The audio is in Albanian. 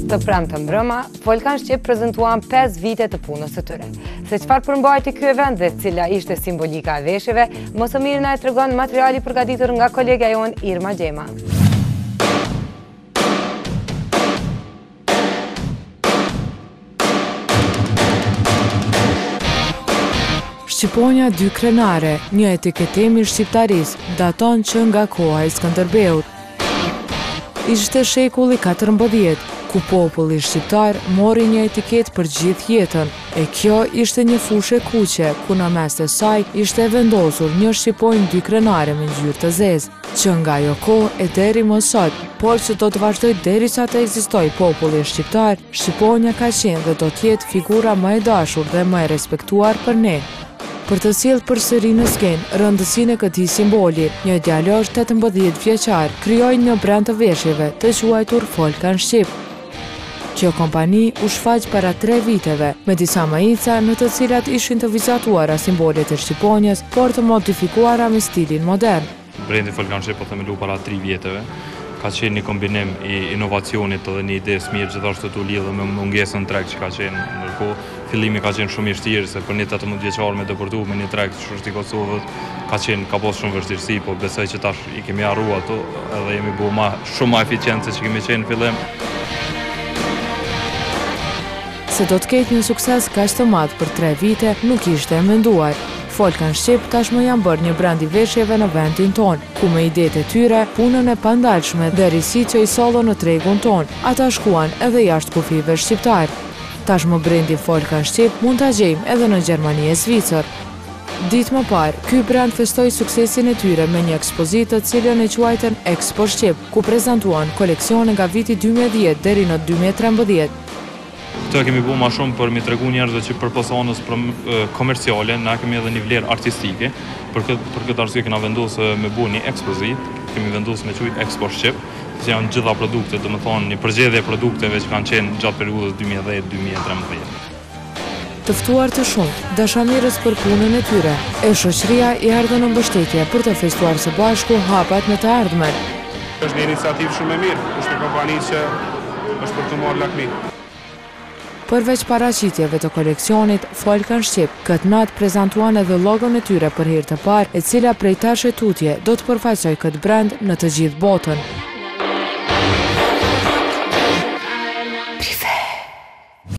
Të premte mbrëma, Volkan Shqip prezantuan 5 vite të punës së tyre. Se çfarë përmbajti ky event dhe cila ishte simbolika e veshjeve, më së miri na e tregon materiali përgatitur nga kolega jon Irma Gjema. Shqiponja 2 krenare, një etiketimi shqiptaris, daton që nga koha e Skënderbeut. Ishte shekulli 14, ku populli shqiptar mori një etiket për gjithë jetën, e kjo ishte një fushë kuqe, ku në mes të saj ishte vendosur një shqiponjë 2 krenare me ngjyrë të zezë, që nga ajo kohë e deri më sot, por që do të vazhdoj derisa të ekzistojë populli shqiptar, shqiponja ka qenë dhe do të jetë figura më e dashur dhe më e respektuar për ne. Për të sjellë përsëri në skenë rëndësinë e këtij simboli, një djalosh 18 vjeçar krijoi një brand të veshjeve të quajtur Volkan Shqip. Kjo kompani u shfaq para 3 viteve, me disa majica në të cilat ishin të vizatuara simbolet e shqiponjës, por të modifikuara me stilin modern. Brendi Volkan Shqip po themelu para 3 vjeteve. Ka qenë një kombinim i inovacionit dhe një ide mirë gjithashtu të lidhur me mungesën treg që ka qenë ndërkohë. Fillimi ka qenë shumë i vështirë se për një 18 vjeçar me deportu me një treg të i Kosovës ka pas shumë vështirësi, po besoj që tash i kemi harruar ato edhe jemi bërë shumë më eficient se që kemi qenë në fillim. Se do të ketë një sukses kaq të madh për 3 vite nuk ishte e menduar. Volkan Shqip tashmë janë bërë një brand i veshjeve në vendin ton, ku me idetë e tyre, punën e pandalshme dhe risitë që i sollën në tregun ton, ata shkuan edhe jashtë kufive shqiptar. Tashmë brendi Volkan Shqip mund ta gjejmë edhe në Gjermani e Zvicër. Ditë më parë, ky brand festoi suksesin e tyre me një ekspozitë të cilën e quajtën Expo Shqip, ku prezantuan koleksione nga viti 2010 deri në 2013. Këtë kemi bu ma shumë për mi tregu njerëzve që për personës komerciale, na kemi edhe një vlerë artistike, për këtë arsye kena vendosë me bu një ekspozit, kemi vendosë me quj Expo Shqip, që janë gjitha produkte, dhe me thonë një përgjedhje produkteve që kanë qenë gjatë periudhës 2010-2013. Tëftuar të shumë, dashamirës për punën e tyre, e shoqëria i ardhën në mbështetje për të festuar së bashku hapat në të ardhmen. Është një iniciativë shumë e mirë, është një kompani që është për të marrë lakmi. Përveç paraqitjeve të koleksionit, Volkan Shqip këtë natë prezantuan edhe logon e tyre për herë të parë, e cila prej tash e tutje do të përfaqësojë këtë brand në të gjithë botën.